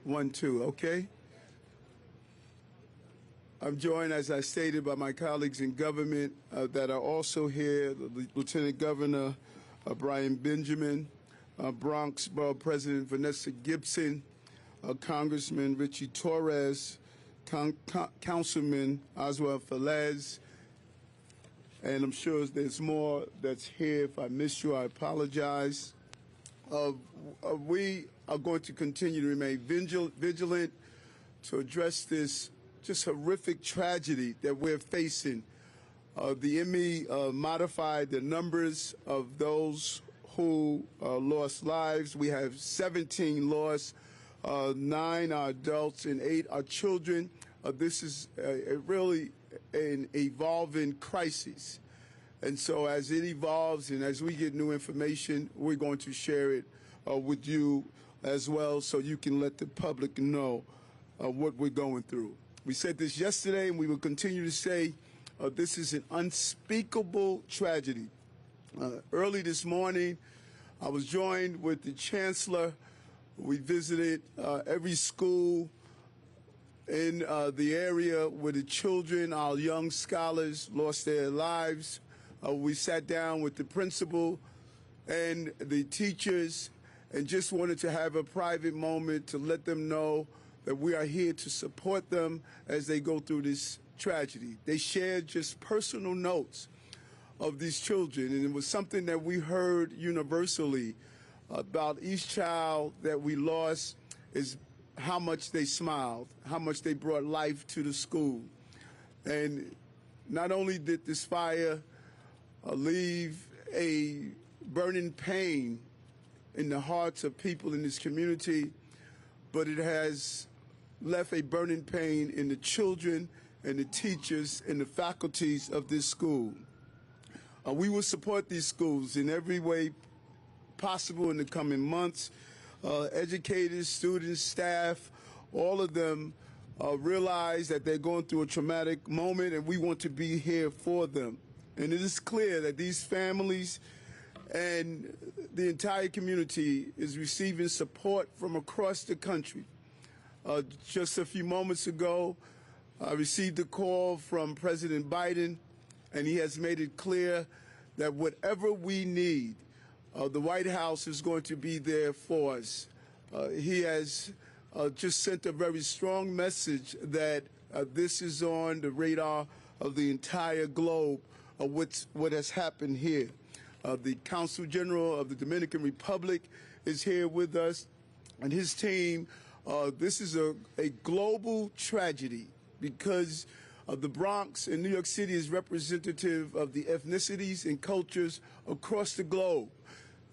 1, 2, okay? I'm joined, as I stated, by my colleagues in government that are also here, the Lieutenant Governor Brian Benjamin, Bronx Borough President Vanessa Gibson, Congressman Richie Torres, Councilman Oswald Falez, and I'm sure there's more that's here. If I missed you, I apologize. We are going to continue to remain vigilant to address this just horrific tragedy that we're facing. The ME modified the numbers of those who lost lives. We have 17 lost, 9 are adults and 8 are children. This is really an evolving crisis. And so as it evolves and as we get new information, we're going to share it with you as well so you can let the public know what we're going through. We said this yesterday, and we will continue to say this is an unspeakable tragedy. Early this morning, I was joined with the Chancellor. We visited every school in the area where the children, our young scholars, lost their lives. We sat down with the principal and the teachers and just wanted to have a private moment to let them know that we are here to support them as they go through this tragedy. They shared just personal notes of these children, and it was something that we heard universally about each child that we lost is how much they smiled, how much they brought life to the school. And not only did this fire leave a burning pain in the hearts of people in this community, but it has left a burning pain in the children and the teachers and the faculties of this school. We will support these schools in every way possible in the coming months. Educators, students, staff, all of them realize that they're going through a traumatic moment, and we want to be here for them. And it is clear that these families and the entire community is receiving support from across the country. Just a few moments ago, I received a call from President Biden, and he has made it clear that whatever we need, the White House is going to be there for us. He has just sent a very strong message that this is on the radar of the entire globe of what has happened here. The Consul General of the Dominican Republic is here with us, and his team. This is a global tragedy because the Bronx in New York City is representative of the ethnicities and cultures across the globe.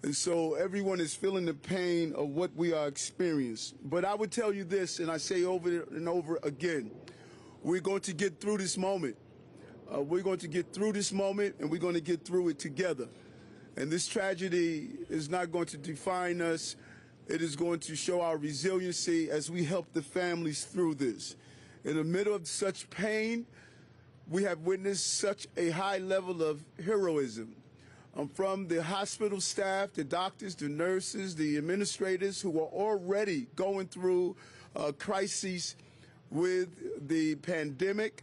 And so everyone is feeling the pain of what we are experiencing. But I would tell you this, and I say over and over again, we're going to get through this moment. We're going to get through this moment, and we're going to get through it together. And this tragedy is not going to define us. It is going to show our resiliency as we help the families through this. In the middle of such pain, we have witnessed such a high level of heroism. From the hospital staff, the doctors, the nurses, the administrators who are already going through crises with the pandemic.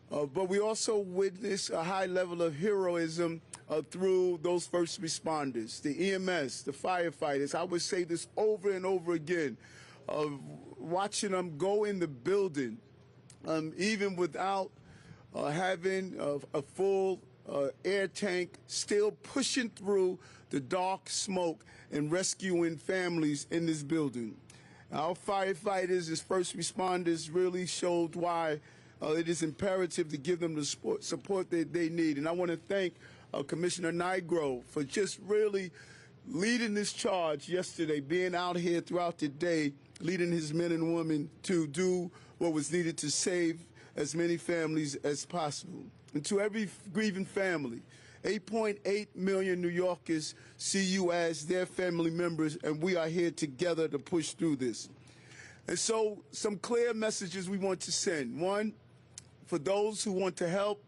But we also witness a high level of heroism through those first responders, the EMS, the firefighters. I would say this over and over again, watching them go in the building, even without having a full air tank, still pushing through the dark smoke and rescuing families in this building. Our firefighters as first responders really showed why it is imperative to give them the support that they need. And I want to thank Commissioner Nigro for just really leading this charge yesterday, being out here throughout the day, leading his men and women to do what was needed to save as many families as possible. And to every grieving family, 8.8 million New Yorkers see you as their family members, and we are here together to push through this. And so some clear messages we want to send. One, for those who want to help,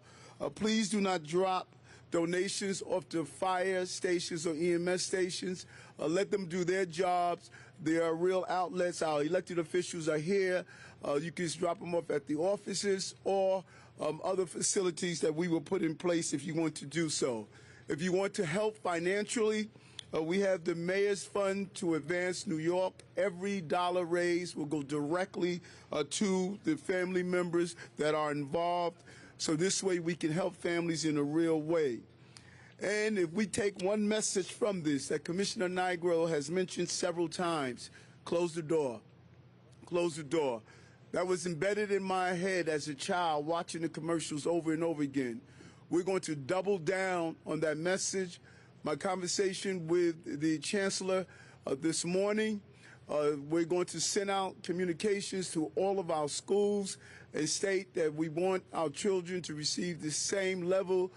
please do not drop donations off to fire stations or EMS stations. Let them do their jobs. There are real outlets. Our elected officials are here. You can just drop them off at the offices or other facilities that we will put in place if you want to do so. If you want to help financially, we have the Mayor's Fund to Advance New York. Every dollar raised will go directly to the family members that are involved. So this way we can help families in a real way. And if we take one message from this that Commissioner Nigro has mentioned several times, close the door. Close the door. That was embedded in my head as a child watching the commercials over and over again. We're going to double down on that message. My conversation with the Chancellor this morning, we're going to send out communications to all of our schools and state that we want our children to receive the same level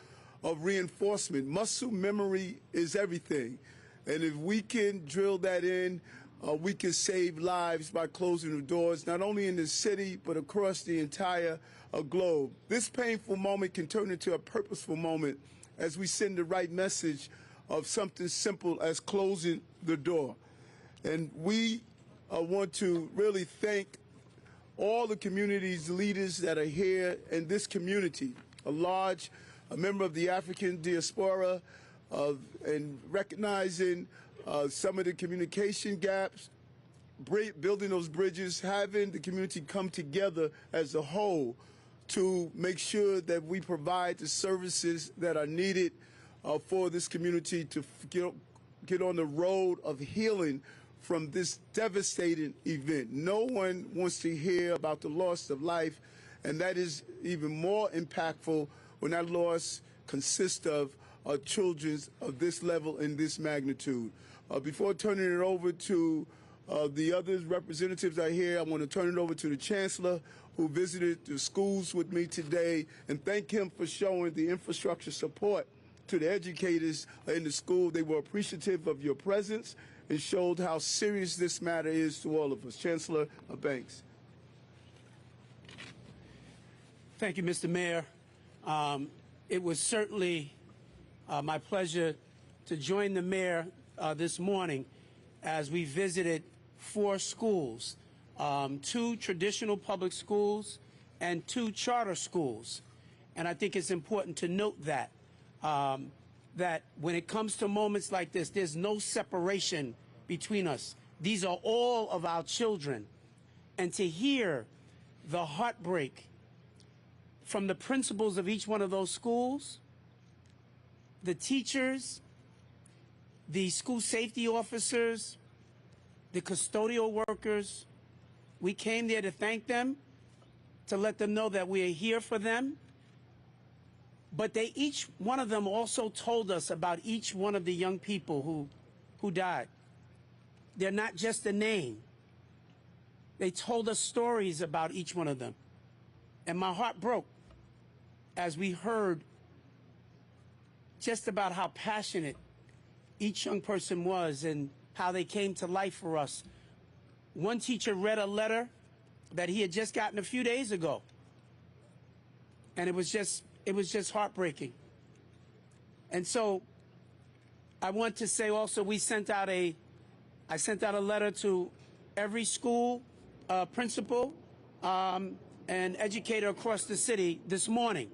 of reinforcement. Muscle memory is everything. And if we can drill that in, we can save lives by closing the doors, not only in the city, but across the entire globe. This painful moment can turn into a purposeful moment as we send the right message of something simple as closing the door. And we want to really thank all the community's leaders that are here in this community, a member of the African diaspora, and recognizing some of the communication gaps, building those bridges, having the community come together as a whole to make sure that we provide the services that are needed for this community to get on the road of healing from this devastating event. No one wants to hear about the loss of life, and that is even more impactful when that loss consists of children of this level and this magnitude. Before turning it over to the other representatives are here, I want to turn it over to the Chancellor, who visited the schools with me today, and thank him for showing the infrastructure support to the educators in the school. They were appreciative of your presence and showed how serious this matter is to all of us. Chancellor Banks. Thank you, Mr. Mayor. It was certainly my pleasure to join the mayor this morning as we visited 4 schools, 2 traditional public schools and 2 charter schools. And I think it's important to note that, that when it comes to moments like this, there's no separation between us. These are all of our children. And to hear the heartbreak from the principals of each one of those schools, the teachers, the school safety officers, the custodial workers, we came there to thank them, to let them know that we are here for them. But they, each one of them also told us about each one of the young people who died. They're not just a name. They told us stories about each one of them. And my heart broke as we heard just about how passionate each young person was and how they came to life for us. One teacher read a letter that he had just gotten a few days ago. And it was just heartbreaking. And so I want to say also I sent out a letter to every school principal and educator across the city this morning,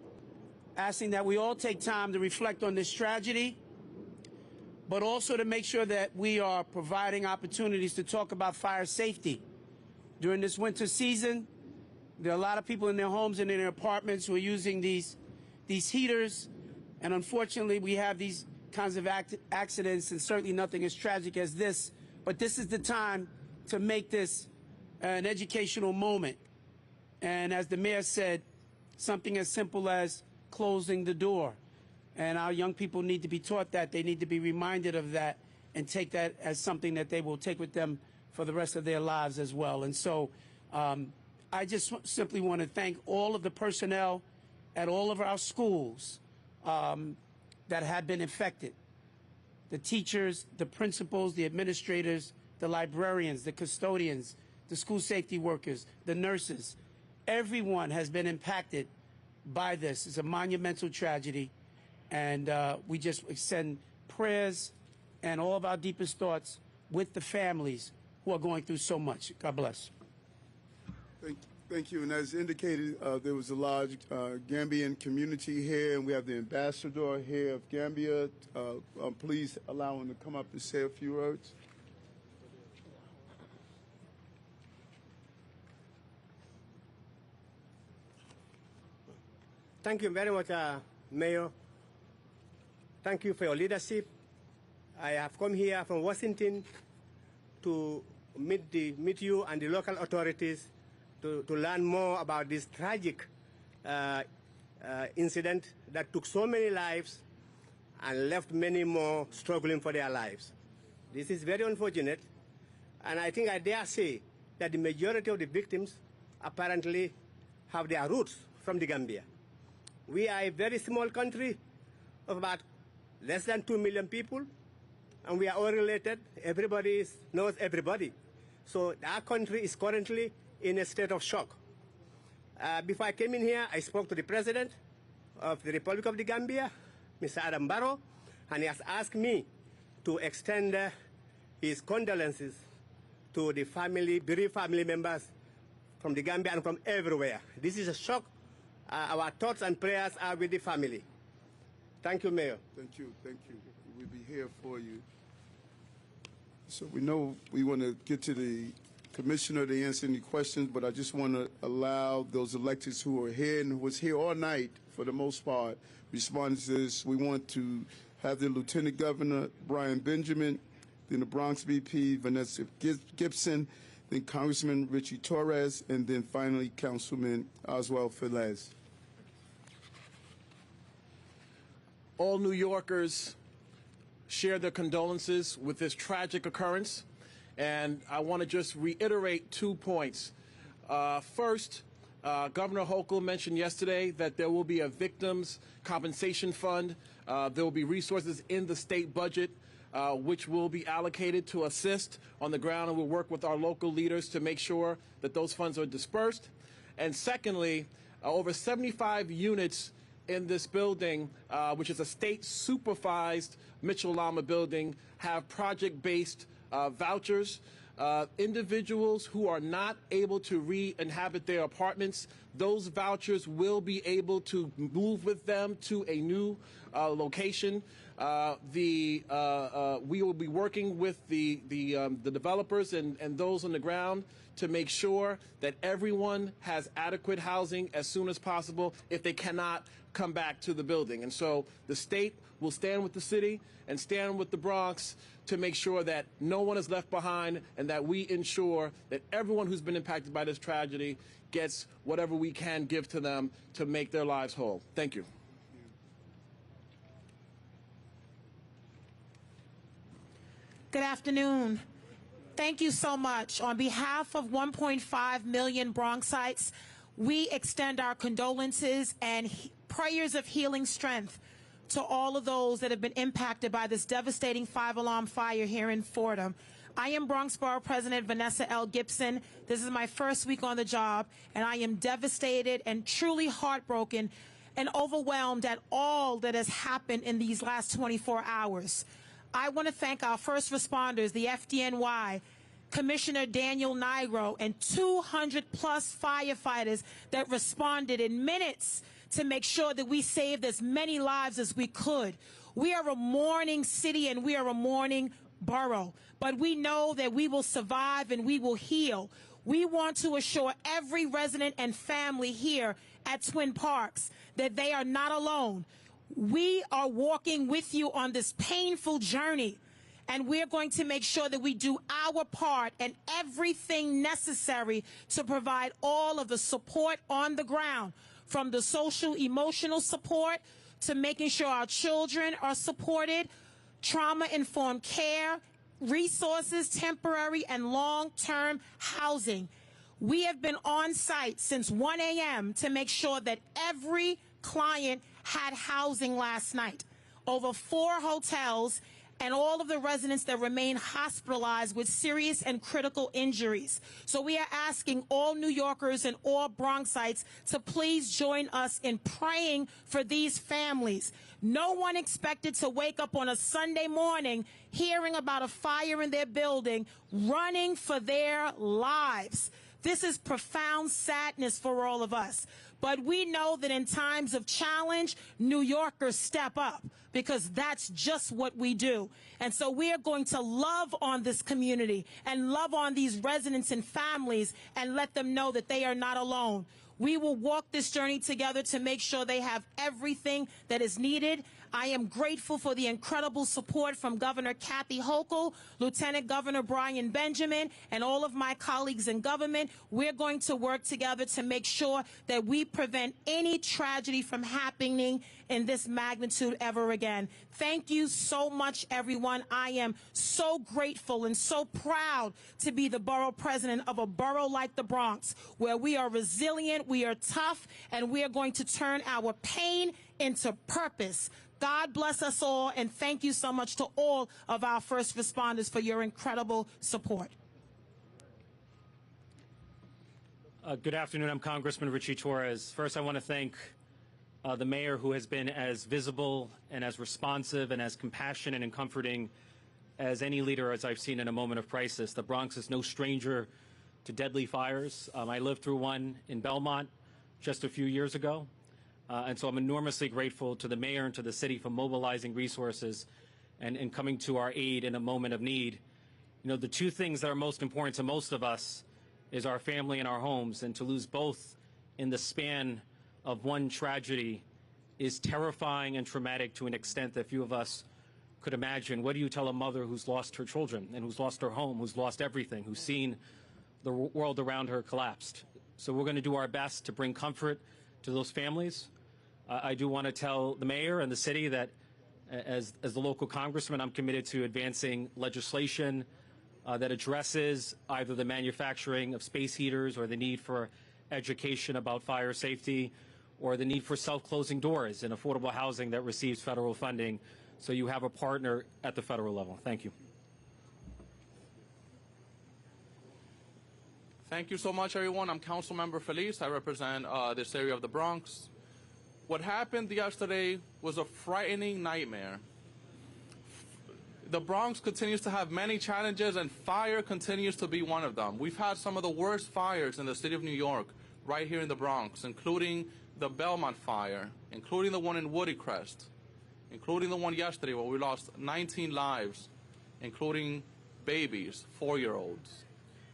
asking that we all take time to reflect on this tragedy, but also to make sure that we are providing opportunities to talk about fire safety. During this winter season, there are a lot of people in their homes and in their apartments who are using these heaters, and unfortunately we have these kinds of accidents, and certainly nothing as tragic as this, but this is the time to make this an educational moment. And as the mayor said, something as simple as closing the door. And our young people need to be taught that. They need to be reminded of that and take that as something that they will take with them for the rest of their lives as well. And so I just simply want to thank all of the personnel at all of our schools that have been affected. The teachers, the principals, the administrators, the librarians, the custodians, the school safety workers, the nurses. Everyone has been impacted by this. It's a monumental tragedy. And we just extend prayers and all of our deepest thoughts with the families who are going through so much. God bless. Thank you. And as indicated, there was a large Gambian community here, and we have the ambassador here of Gambia. Please allow him to come up and say a few words. Thank you very much, Mayor. Thank you for your leadership. I have come here from Washington to meet you and the local authorities to learn more about this tragic incident that took so many lives and left many more struggling for their lives. This is very unfortunate, and I think I dare say that the majority of the victims apparently have their roots from the Gambia. We are a very small country of about less than 2 million people, and we are all related. Everybody knows everybody. So our country is currently in a state of shock. Before I came in here, I spoke to the President of the Republic of the Gambia, Mr. Adam Barrow, and he has asked me to extend his condolences to the bereaved family members from the Gambia and from everywhere. This is a shock. Our thoughts and prayers are with the family. Thank you, Mayor. Thank you. Thank you. We'll be here for you. So we know we want to get to the commissioner to answer any questions, but I just want to allow those electeds who are here and who was here all night, for the most part, respond to this. We want to have the Lieutenant Governor, Brian Benjamin, then the Bronx VP, Vanessa Gibson, then Congressman Richie Torres, and then finally Councilman Oswald Velez. All New Yorkers share their condolences with this tragic occurrence, and I want to just reiterate 2 points. First, Governor Hochul mentioned yesterday that there will be a victims compensation fund. There will be resources in the state budget which will be allocated to assist on the ground, and we'll work with our local leaders to make sure that those funds are dispersed. And secondly, over 75 units in this building, which is a state-supervised Mitchell-Lama building, have project-based vouchers. Individuals who are not able to re-inhabit their apartments, those vouchers will be able to move with them to a new location. We will be working with the developers and those on the ground to make sure that everyone has adequate housing as soon as possible if they cannot come back to the building. And so the state will stand with the city and stand with the Bronx to make sure that no one is left behind and that we ensure that everyone who's been impacted by this tragedy gets whatever we can give to them to make their lives whole. Thank you. Good afternoon. Thank you so much. On behalf of 1.5 million Bronxites, we extend our condolences and prayers of healing strength to all of those that have been impacted by this devastating 5-alarm fire here in Fordham. I am Bronx Borough President Vanessa L. Gibson. This is my first week on the job, and I am devastated and truly heartbroken and overwhelmed at all that has happened in these last 24 hours. I want to thank our first responders, the FDNY, Commissioner Daniel Nigro, and 200-plus firefighters that responded in minutes to make sure that we saved as many lives as we could. We are a mourning city and we are a mourning borough, but we know that we will survive and we will heal. We want to assure every resident and family here at Twin Parks that they are not alone. We are walking with you on this painful journey, and we're going to make sure that we do our part and everything necessary to provide all of the support on the ground, from the social, emotional support to making sure our children are supported, trauma-informed care, resources, temporary and long-term housing. We have been on site since 1 a.m. to make sure that every client had housing last night. Over 4 hotels and all of the residents that remain hospitalized with serious and critical injuries. So we are asking all New Yorkers and all Bronxites to please join us in praying for these families. No one expected to wake up on a Sunday morning hearing about a fire in their building, running for their lives. This is profound sadness for all of us. But we know that in times of challenge, New Yorkers step up, because that's just what we do. And so we are going to love on this community and love on these residents and families and let them know that they are not alone. We will walk this journey together to make sure they have everything that is needed. I am grateful for the incredible support from Governor Kathy Hochul, Lieutenant Governor Brian Benjamin, and all of my colleagues in government. We're going to work together to make sure that we prevent any tragedy from happening in this magnitude ever again. Thank you so much, everyone. I am so grateful and so proud to be the borough president of a borough like the Bronx, where we are resilient, we are tough, and we are going to turn our pain into purpose. God bless us all, and thank you so much to all of our first responders for your incredible support. Good afternoon. I'm Congressman Richie Torres. First, I want to thank the mayor, who has been as visible and as responsive and as compassionate and comforting as any leader as I've seen in a moment of crisis. The Bronx is no stranger to deadly fires. I lived through one in Belmont just a few years ago. And so I'm enormously grateful to the mayor and to the city for mobilizing resources and coming to our aid in a moment of need. You know, the two things that are most important to most of us is our family and our homes, and to lose both in the span of one tragedy is terrifying and traumatic to an extent that few of us could imagine. What do you tell a mother who's lost her children and who's lost her home, who's lost everything, who's seen the world around her collapsed? So we're going to do our best to bring comfort to those families. I do want to tell the mayor and the city that as the local congressman, I'm committed to advancing legislation that addresses either the manufacturing of space heaters or the need for education about fire safety or the need for self-closing doors in affordable housing that receives federal funding, so you have a partner at the federal level. Thank you. Thank you so much, everyone. I'm Councilmember Feliz. I represent this area of the Bronx. What happened yesterday was a frightening nightmare. The Bronx continues to have many challenges, and fire continues to be one of them. We've had some of the worst fires in the city of New York right here in the Bronx, including the Belmont fire, including the one in Woody Crest, including the one yesterday where we lost 19 lives, including babies, 4-year-olds.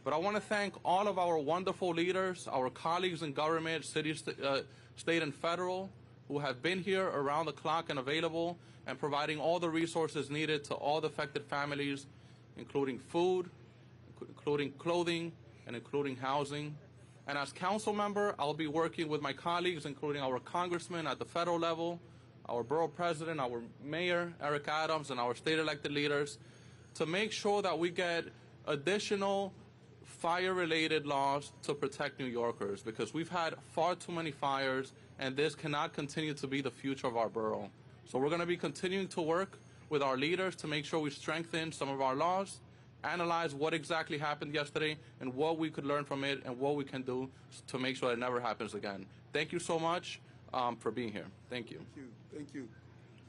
But I want to thank all of our wonderful leaders, our colleagues in government, city, state, and federal, who have been here around the clock and available and providing all the resources needed to all the affected families, including food, including clothing, and including housing. And as council member, I'll be working with my colleagues, including our congressman at the federal level, our borough president, our mayor, Eric Adams, and our state elected leaders to make sure that we get additional fire-related laws to protect New Yorkers, because we've had far too many fires, and this cannot continue to be the future of our borough. So we're going to be continuing to work with our leaders to make sure we strengthen some of our laws, analyze what exactly happened yesterday and what we could learn from it and what we can do to make sure it never happens again. Thank you so much for being here. Thank you. Thank you. Thank you.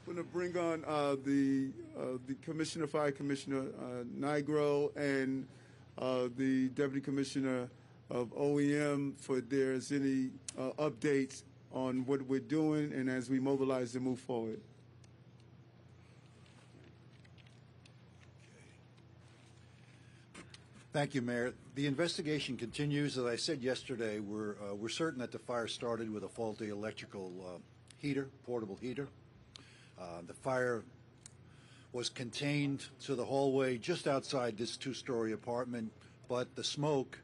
I'm going to bring on the Commissioner, Fire Commissioner Nigro, and the Deputy Commissioner of OEM for if there's any updates on what we're doing and as we mobilize to move forward. Thank you, Mayor. The investigation continues. As I said yesterday, we're certain that the fire started with a faulty electrical heater, portable heater. The fire was contained to the hallway just outside this two-story apartment, but the smoke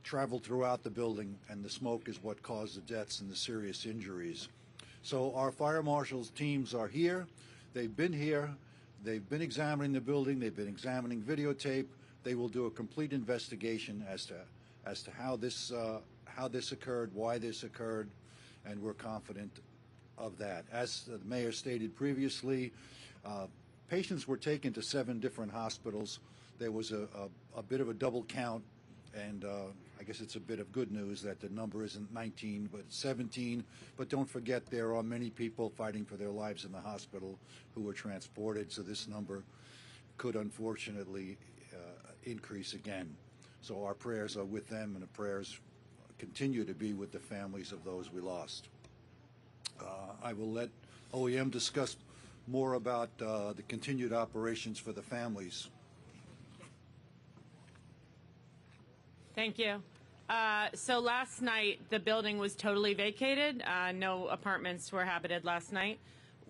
traveled throughout the building, and the smoke is what caused the deaths and the serious injuries. So our fire marshals teams are here. They've been here. They've been examining the building. They've been examining videotape. They will do a complete investigation as to how this occurred, why this occurred, and we're confident of that. As the mayor stated previously, patients were taken to 7 different hospitals. There was a bit of a double count, and I guess it's a bit of good news that the number isn't 19 but 17. But don't forget, there are many people fighting for their lives in the hospital who were transported, so this number could unfortunately increase again. So our prayers are with them, and the prayers continue to be with the families of those we lost. I will let OEM discuss more about the continued operations for the families. Thank you. So last night, the building was totally vacated. No apartments were habited last night.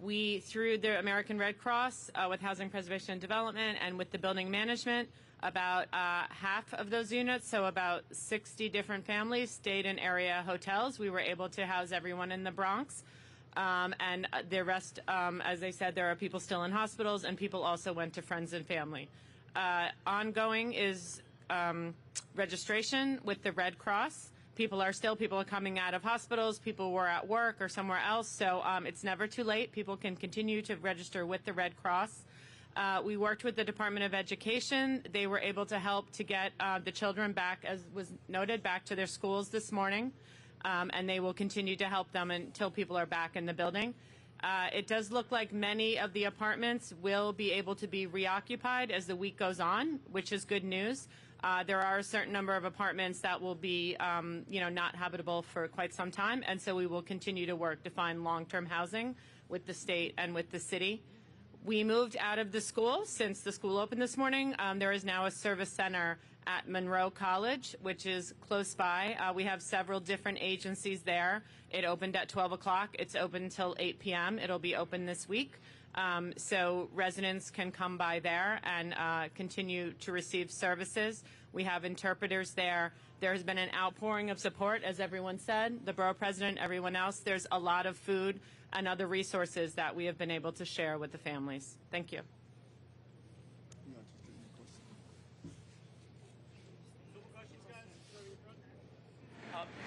We, through the American Red Cross, with Housing Preservation and Development, and with the building management, about half of those units, so about 60 different families, stayed in area hotels. We were able to house everyone in the Bronx. And the rest, as I said, there are people still in hospitals, and people also went to friends and family. Ongoing is registration with the Red Cross. People are coming out of hospitals, people were at work or somewhere else, so it's never too late. People can continue to register with the Red Cross. We worked with the Department of Education. They were able to help to get the children back, as was noted, back to their schools this morning, and they will continue to help them until people are back in the building. It does look like many of the apartments will be able to be reoccupied as the week goes on, which is good news. There are a certain number of apartments that will be, not habitable for quite some time, and so we will continue to work to find long-term housing with the state and with the city. We moved out of the school since the school opened this morning. There is now a service center at Monroe College, which is close by. We have several different agencies there. It opened at 12 o'clock. It's open until 8 p.m. It'll be open this week. So residents can come by there and continue to receive services. We have interpreters there. There has been an outpouring of support, as everyone said, the borough president, everyone else. There's a lot of food and other resources that we have been able to share with the families. Thank you.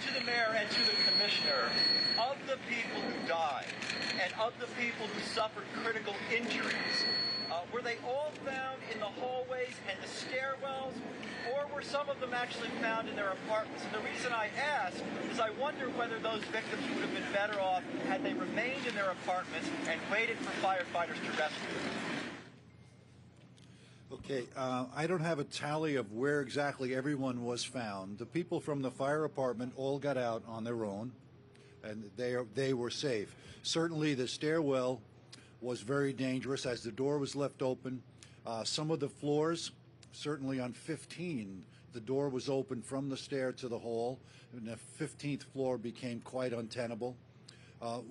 To the mayor and to the commissioner, of the people who died and of the people who suffered critical injuries, were they all found in the hallways and the stairwells, or were some of them actually found in their apartments? And the reason I ask is I wonder whether those victims would have been better off had they remained in their apartments and waited for firefighters to rescue them. Okay, I don't have a tally of where exactly everyone was found. The people from the fire department all got out on their own, and they were safe. Certainly the stairwell was very dangerous as the door was left open. Some of the floors, certainly on 15, the door was open from the stair to the hall, and the 15th floor became quite untenable.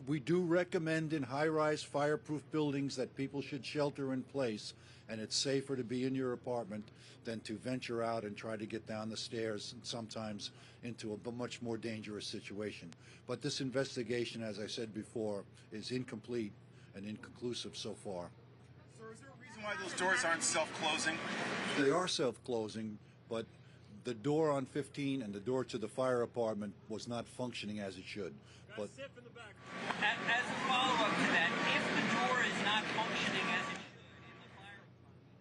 We do recommend in high-rise fireproof buildings that people should shelter in place, and it's safer to be in your apartment than to venture out and try to get down the stairs and sometimes into a much more dangerous situation. But this investigation, as I said before, is incomplete and inconclusive so far. Sir, is there a reason why those doors aren't self-closing? They are self-closing, but the door on 15 and the door to the fire apartment was not functioning as it should. But As a follow-up to that, if the door is not functioning as it should in the fire department,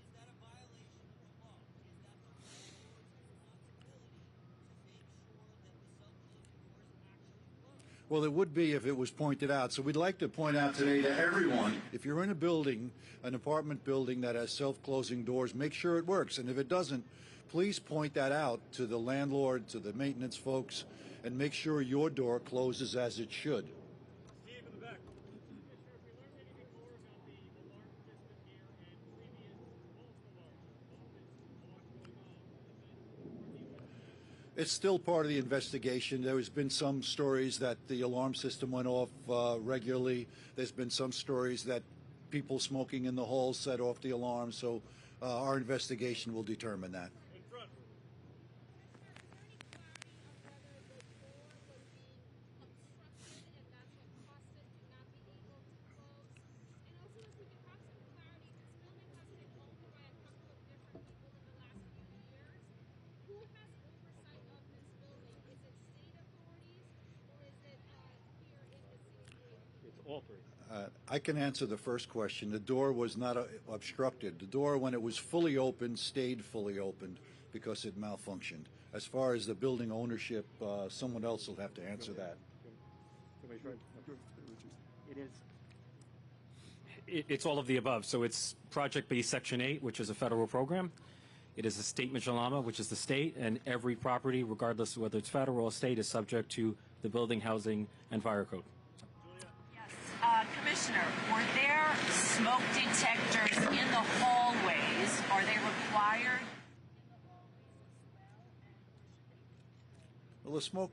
is that a violation of the law? Is that the responsibility to make sure that the self-closing doors actually close? well, it would be if it was pointed out. So we'd like to point out today to everyone, if you're in a building, an apartment building that has self-closing doors, make sure it works. And if it doesn't, please point that out to the landlord, to the maintenance folks, and make sure your door closes as it should. Steve in the back. Commissioner, have we learned anything more about the alarm system here and previous false alarms? It's still part of the investigation. There has been some stories that the alarm system went off regularly. There's been some stories that people smoking in the halls set off the alarm. So our investigation will determine that. All three. I can answer the first question. The door was not obstructed. The door, when it was fully opened, stayed fully opened because it malfunctioned. As far as the building ownership, someone else will have to answer that. It's all of the above. So it's Project B Section 8, which is a federal program. It is a state Michelama, which is the state, and every property, regardless of whether it's federal or state, is subject to the building, housing, and fire code. Yes. Commissioner, were there smoke detectors in the hallways? Are they required? Well,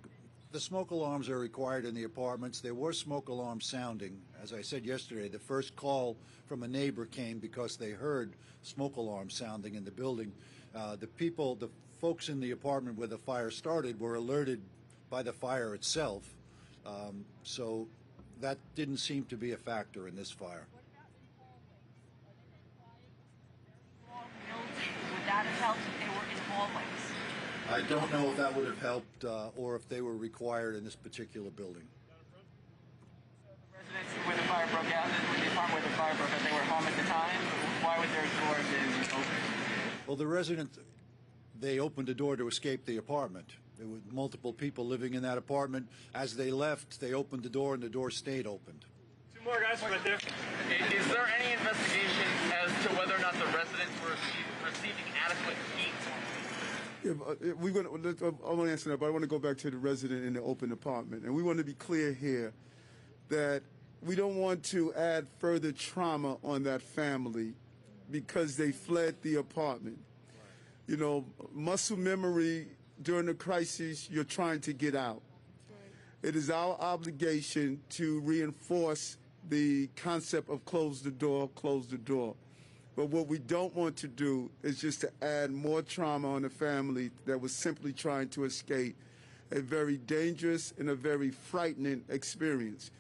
the smoke alarms are required in the apartments. There were smoke alarms sounding. As I said yesterday, the first call from a neighbor came because they heard smoke alarms sounding in the building. The folks in the apartment where the fire started were alerted by the fire itself. So that didn't seem to be a factor in this fire. Would that have helped if they were in hallways? I don't know if that would have helped or if they were required in this particular building. Residents where the fire broke out, the apartment where the fire broke out, they were home at the time. Why would their doors be open? Well, the resident, they opened the door to escape the apartment. There were multiple people living in that apartment. As they left, they opened the door and the door stayed opened. Two more guys right there. Is there any investigation as to whether or not the residents were receiving adequate heat? Yeah, I want to answer that, but I want to go back to the resident in the open apartment. And we want to be clear here that we don't want to add further trauma on that family because they fled the apartment. You know, muscle memory during a crisis, you're trying to get out. It is our obligation to reinforce the concept of close the door, close the door. But what we don't want to do is just to add more trauma on a family that was simply trying to escape a very dangerous and a very frightening experience.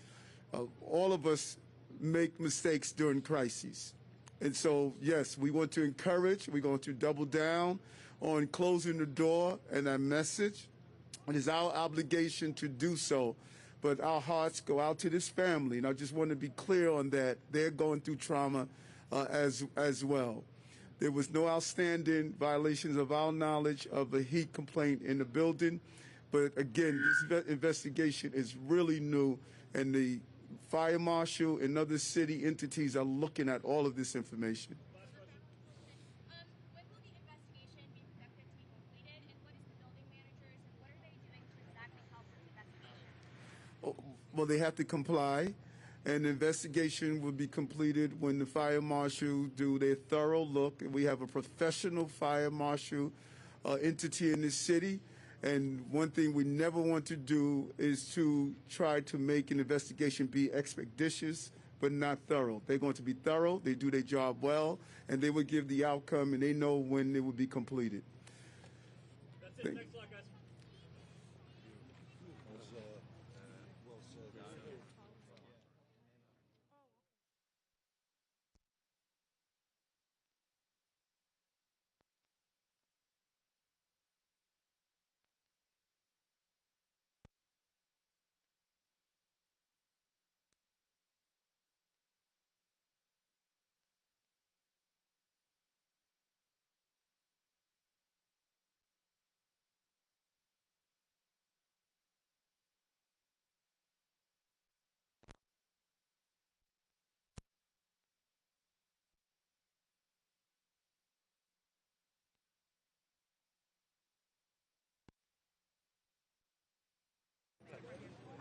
All of us make mistakes during crises. And so, yes, we want to encourage, we're going to double down on closing the door and that message. It is our obligation to do so. But our hearts go out to this family, and I just want to be clear on that. They're going through trauma as well. There was no outstanding violations of our knowledge of a heat complaint in the building. But again, this investigation is really new, and the fire marshal and other city entities are looking at all of this information. When will the investigation be conducted to be completed, and what is the building managers, and what are they doing to exactly help with the investigation? Well, they have to comply. And the investigation will be completed when the fire marshal do their thorough look. We have a professional fire marshal entity in this city. And one thing we never want to do is to try to make an investigation be expeditious but not thorough. They're going to be thorough, they do their job well, and they will give the outcome, and they know when it will be completed. That's it. Thanks a lot, guys.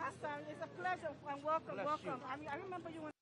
Hassan, it's a pleasure and welcome. I remember you.